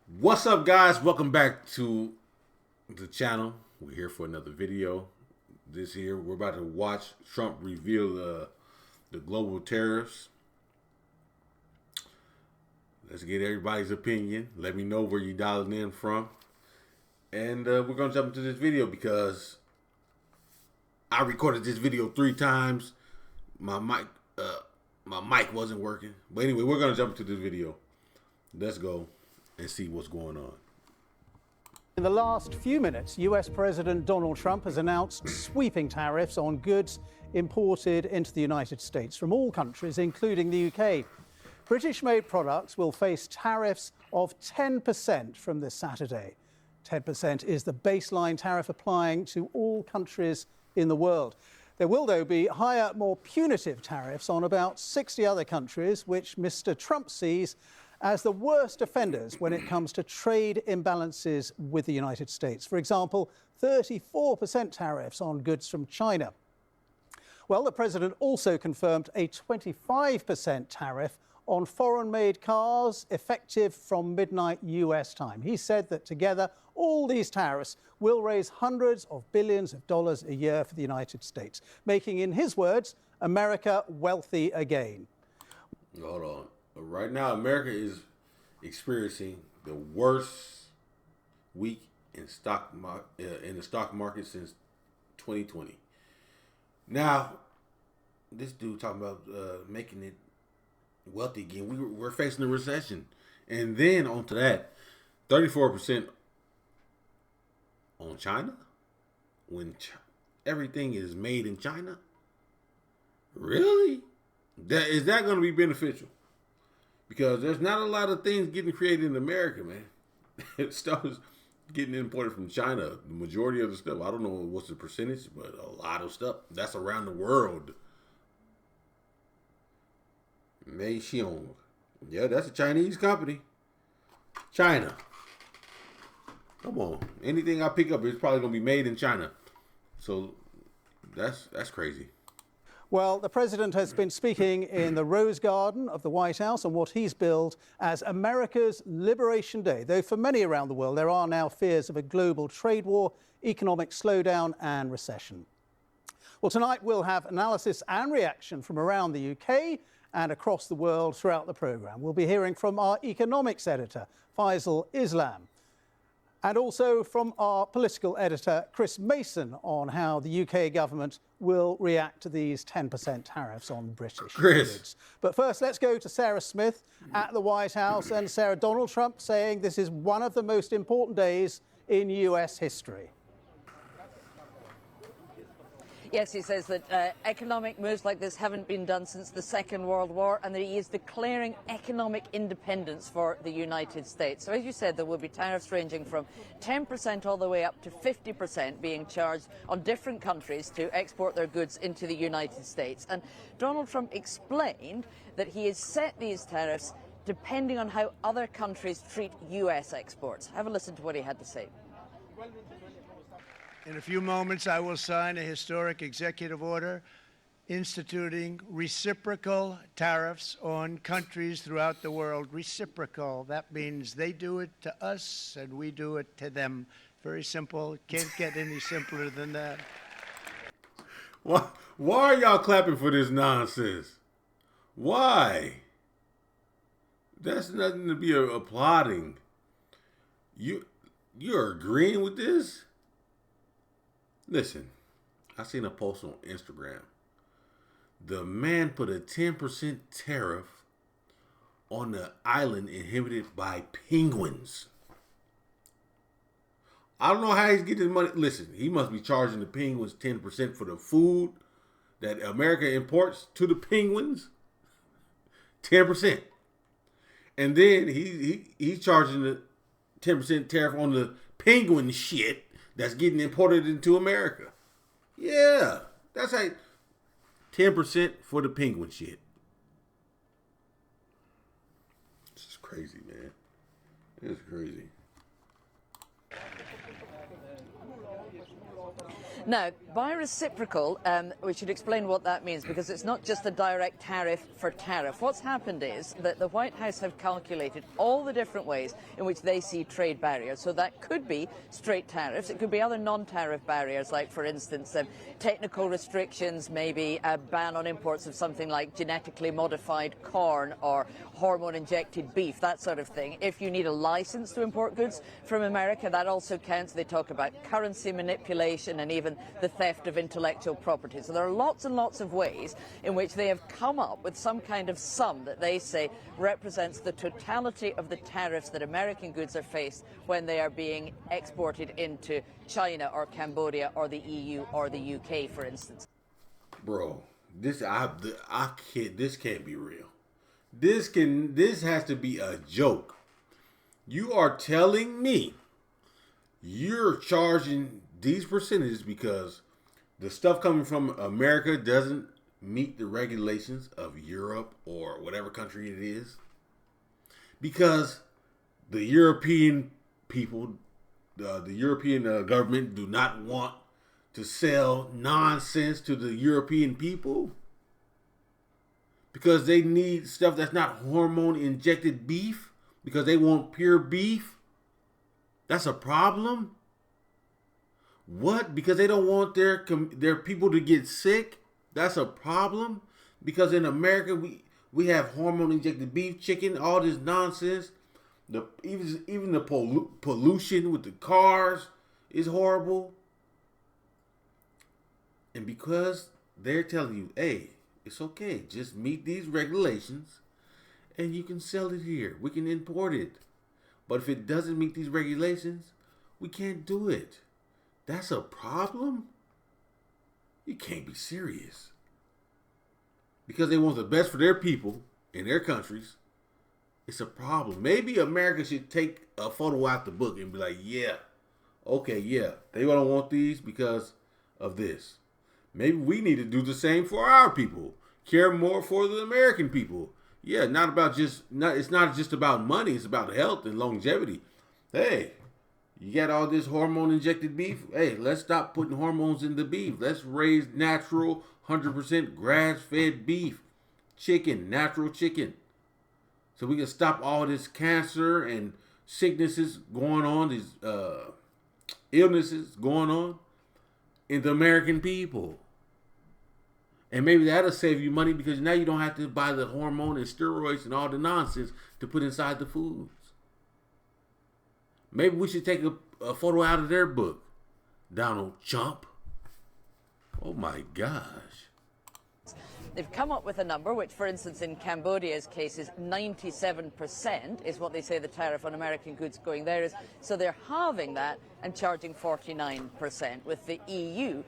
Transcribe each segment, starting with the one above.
What's up, guys? Welcome back to the channel. We're here for another video. This here, we're about to watch Trump reveal the global tariffs. Let's get everybody's opinion. Let me know where you dialing in from. And we're going to jump into this video because I recorded this video 3 times. My mic wasn't working. But anyway, we're going to jump into this video. Let's go and see what's going on. In the last few minutes, US President Donald Trump has announced sweeping tariffs on goods imported into the United States from all countries, including the UK. British-made products will face tariffs of 10% from this Saturday. 10% is the baseline tariff applying to all countries in the world. There will, though, be higher, more punitive tariffs on about 60 other countries, which Mr. Trump sees as the worst offenders when it comes to trade imbalances with the United States. For example, 34% tariffs on goods from China. Well, the president also confirmed a 25% tariff on foreign-made cars effective from midnight US time. He said that together, all these tariffs will raise hundreds of billions of dollars a year for the United States, making, in his words, America wealthy again. Hold on. Right now, America is experiencing the worst week in the stock market since 2020. Now, this dude talking about making it wealthy again. We're facing a recession, and then onto that, 34% on China when everything is made in China. Really? Is that going to be beneficial? Because there's not a lot of things getting created in America, man. Stuff is getting imported from China. The majority of the stuff, I don't know what's the percentage, but a lot of stuff that's around the world. Mei Xiong. Yeah, that's a Chinese company. China. Come on. Anything I pick up is probably going to be made in China. So that's crazy. Well, the president has been speaking in the Rose Garden of the White House on what he's billed as America's Liberation Day, though for many around the world there are now fears of a global trade war, economic slowdown and recession. Well, tonight we'll have analysis and reaction from around the UK and across the world throughout the programme. We'll be hearing from our economics editor, Faisal Islam, and also from our political editor, Chris Mason, on how the UK government will react to these 10% tariffs on British goods. But first, let's go to Sarah Smith at the White House. And Sarah, Donald Trump saying this is one of the most important days in US history. Yes, he says that economic moves like this haven't been done since the Second World War, and that he is declaring economic independence for the United States. So as you said, there will be tariffs ranging from 10% all the way up to 50% being charged on different countries to export their goods into the United States. And Donald Trump explained that he has set these tariffs depending on how other countries treat US exports. Have a listen to what he had to say. In a few moments, I will sign a historic executive order instituting reciprocal tariffs on countries throughout the world. Reciprocal, that means they do it to us and we do it to them. Very simple. Can't get any simpler than that. Why are y'all clapping for this nonsense? Why? That's nothing to be applauding. You're agreeing with this? Listen, I seen a post on Instagram. The man put a 10% tariff on the island inhabited by penguins. I don't know how he's getting his money. Listen, he must be charging the penguins 10% for the food that America imports to the penguins. 10%. And then he's charging the 10% tariff on the penguin shit that's getting imported into America. Yeah, that's like 10% for the penguin shit. This is crazy, man. It's crazy. Now, by reciprocal, we should explain what that means, because it's not just a direct tariff for tariff. What's happened is that the White House have calculated all the different ways in which they see trade barriers. So that could be straight tariffs. It could be other non-tariff barriers, like, for instance, technical restrictions, maybe a ban on imports of something like genetically modified corn or hormone-injected beef, that sort of thing. If you need a license to import goods from America, that also counts. They talk about currency manipulation and even the theft of intellectual property. So there are lots and lots of ways in which they have come up with some kind of sum that they say represents the totality of the tariffs that American goods are faced when they are being exported into China or Cambodia or the EU or the UK, for instance. Bro, this can't be real. This has to be a joke. You are telling me you're charging these percentages because the stuff coming from America doesn't meet the regulations of Europe or whatever country it is? Because the European people, the European government do not want to sell nonsense to the European people? Because they need stuff that's not hormone injected beef? Because they want pure beef? That's a problem? What? Because they don't want their people to get sick? That's a problem? Because in America we have hormone injected beef, chicken, all this nonsense. Even the pollution with the cars is horrible. And because they're telling you, hey, it's okay, just meet these regulations and you can sell it here. We can import it. But if it doesn't meet these regulations, we can't do it. That's a problem? You can't be serious. Because they want the best for their people in their countries. It's a problem. Maybe America should take a photo out the book and be like, yeah, okay, yeah, they don't want these because of this. Maybe we need to do the same for our people. Care more for the American people. Yeah, it's not just about money. It's about health and longevity. Hey, you got all this hormone injected beef. Hey, let's stop putting hormones in the beef. Let's raise natural, 100% grass-fed beef. Chicken, natural chicken. So we can stop all this cancer and sicknesses going on, these illnesses going on in the American people. And maybe that'll save you money because now you don't have to buy the hormone and steroids and all the nonsense to put inside the foods. Maybe we should take a photo out of their book, Donald Trump. Oh my gosh. They've come up with a number which, for instance, in Cambodia's case is 97% is what they say the tariff on American goods going there is. So they're halving that and charging 49%. With the EU,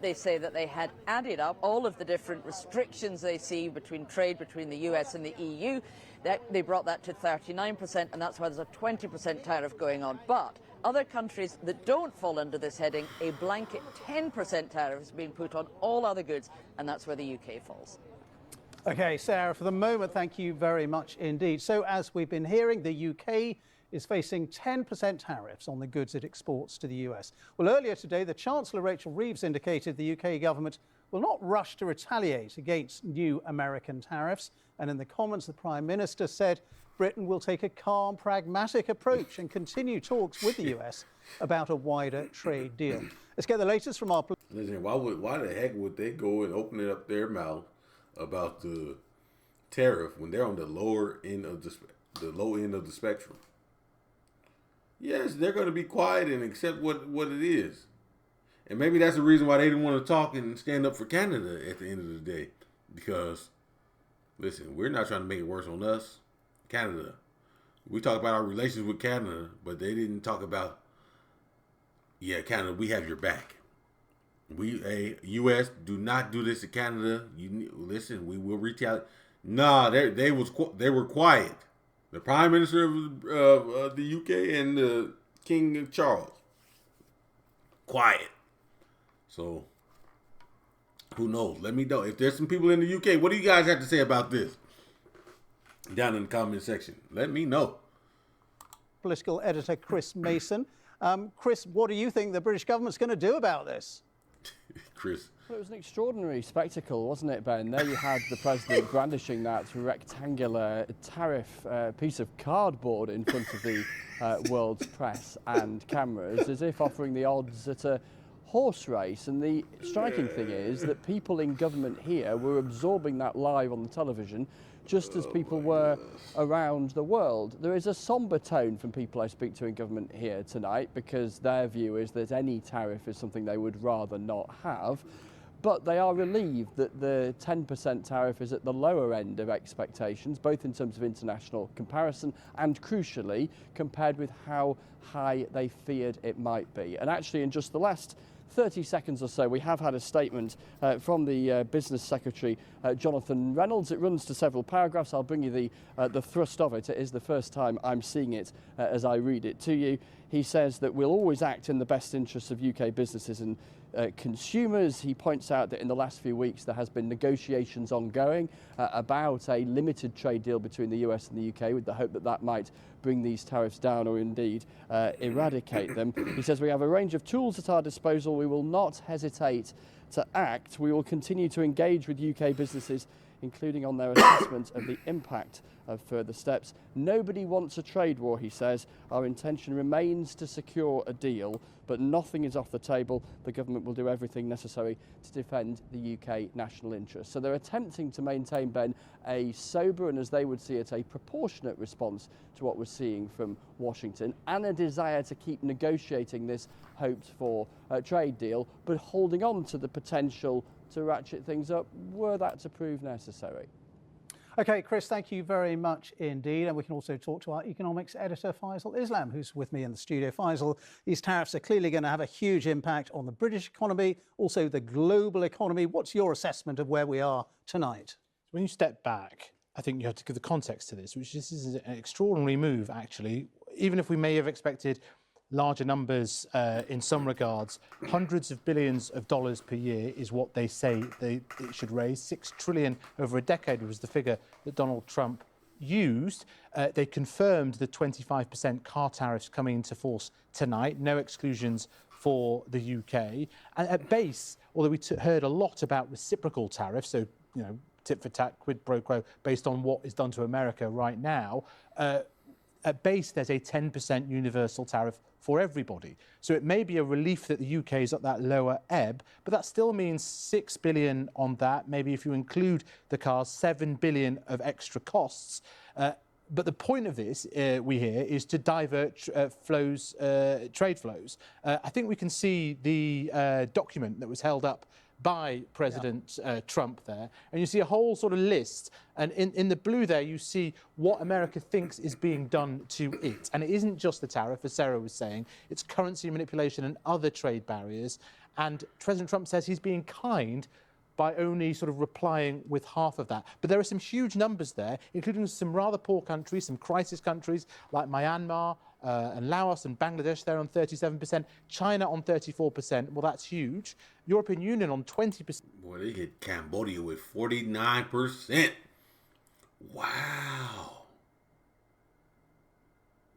they say that they had added up all of the different restrictions they see between trade between the US and the EU. They brought that to 39%, and that's why there's a 20% tariff going on. But other countries that don't fall under this heading, a blanket 10% tariff is being put on all other goods, and that's where the UK falls. Okay, Sarah, for the moment, thank you very much indeed. So as we've been hearing, the UK is facing 10% tariffs on the goods it exports to the US. Well, earlier today, the Chancellor Rachel Reeves indicated the UK government will not rush to retaliate against new American tariffs. And in the Commons, the Prime Minister said Britain will take a calm, pragmatic approach and continue talks with the US about a wider trade deal. Let's get the latest from our... Listen, why the heck would they go and open up their mouth about the tariff when they're on the lower end of the low end of the spectrum? Yes, they're going to be quiet and accept what it is. And maybe that's the reason why they didn't want to talk and stand up for Canada at the end of the day. Because, listen, we're not trying to make it worse on us. Canada. We talk about our relations with Canada, but they didn't talk about, yeah, Canada, we have your back. U.S., do not do this to Canada. Listen, we will retaliate. Nah, they were quiet. The Prime Minister of the UK and King Charles. Quiet. So, who knows? Let me know. If there's some people in the UK, what do you guys have to say about this? Down in the comment section. Let me know. Political editor Chris Mason. Chris, what do you think the British government's going to do about this? Chris. Well, it was an extraordinary spectacle, wasn't it, Ben? There you had the president brandishing that rectangular tariff piece of cardboard in front of the world's press and cameras, as if offering the odds at a horse race. And the striking thing is that people in government here were absorbing that live on the television, just as people were around the world. There is a somber tone from people I speak to in government here tonight, because their view is that any tariff is something they would rather not have. But they are relieved that the 10% tariff is at the lower end of expectations, both in terms of international comparison and, crucially, compared with how high they feared it might be. And actually, in just the last 30 seconds or so, we have had a statement from the Business Secretary, Jonathan Reynolds. It runs to several paragraphs. I'll bring you the thrust of it. It is the first time I'm seeing it as I read it to you. He says that we'll always act in the best interests of UK businesses and consumers. He points out that in the last few weeks there has been negotiations ongoing about a limited trade deal between the US and the UK, with the hope that that might bring these tariffs down or indeed eradicate them. He says we have a range of tools at our disposal. We will not hesitate to act. We will continue to engage with UK businesses, including on their assessment of the impact of further steps. Nobody wants a trade war, he says. Our intention remains to secure a deal, but nothing is off the table. The government will do everything necessary to defend the UK national interest. So they're attempting to maintain, Ben, a sober and, as they would see it, a proportionate response to what we're seeing from Washington, and a desire to keep negotiating this hoped-for trade deal, but holding on to the potential to ratchet things up were that to prove necessary. OK, Chris, thank you very much indeed. And we can also talk to our economics editor, Faisal Islam, who's with me in the studio. Faisal, these tariffs are clearly going to have a huge impact on the British economy, also the global economy. What's your assessment of where we are tonight? When you step back, I think you have to give the context to this, which this is an extraordinary move, actually. Even if we may have expected larger numbers in some regards, hundreds of billions of dollars per year is what they say it should raise. 6 trillion over a decade was the figure that Donald Trump used. They confirmed the 25% car tariffs coming into force tonight, no exclusions for the UK. And at base, although we heard a lot about reciprocal tariffs, so, you know, tit for tat, quid pro quo, based on what is done to America right now, at base, there's a 10% universal tariff for everybody. So it may be a relief that the UK is at that lower ebb, but that still means 6 billion on that. Maybe if you include the cars, 7 billion of extra costs. But the point of this, we hear, is to divert trade flows. I think we can see the document that was held up by President Trump there, and you see a whole sort of list, and in the blue there you see what America thinks is being done to it. And it isn't just the tariff, as Sarah was saying, it's currency manipulation and other trade barriers. And President Trump says he's being kind by only sort of replying with half of that. But there are some huge numbers there, including some rather poor countries, some crisis countries like Myanmar and Laos and Bangladesh. They're on 37%. China on 34%. Well, that's huge. European Union on 20%. Boy, they hit Cambodia with 49%. Wow.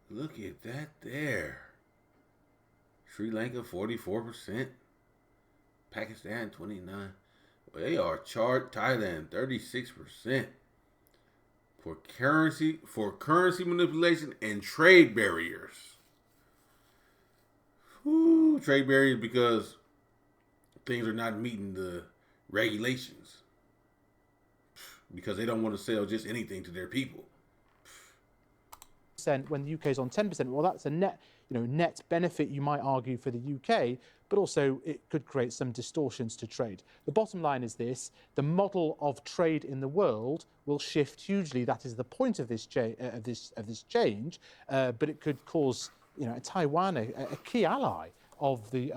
Look at that there. Sri Lanka, 44%. Pakistan, 29%. Well, they are charged. Thailand, 36%. For currency manipulation and trade barriers. Whew, trade barriers because things are not meeting the regulations. Because they don't want to sell just anything to their people. When the UK is on 10%, well, that's a net benefit, you might argue, for the UK, but also it could create some distortions to trade. The bottom line is this: the model of trade in the world will shift hugely. That is the point of this change, but it could cause, Taiwan, a key ally of the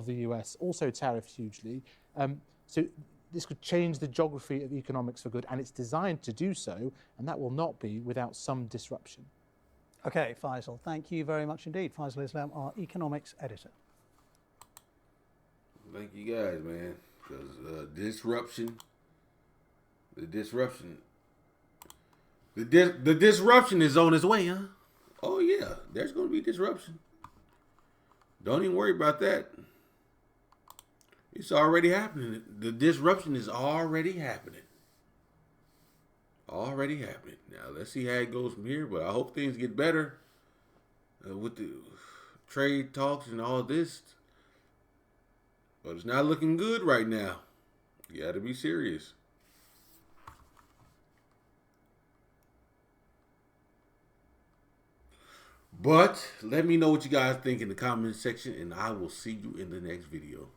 US, also tariffed hugely. So this could change the geography of economics for good, and it's designed to do so, and that will not be without some disruption. OK, Faisal, thank you very much indeed. Faisal Islam, our economics editor. Thank you guys, man. Because the disruption is on its way, huh? Oh, yeah, there's going to be disruption. Don't even worry about that. It's already happening. The disruption is already happening. Already happening. Now, let's see how it goes from here, but I hope things get better with the trade talks and all this. But it's not looking good right now. You got to be serious. But let me know what you guys think in the comment section, and I will see you in the next video.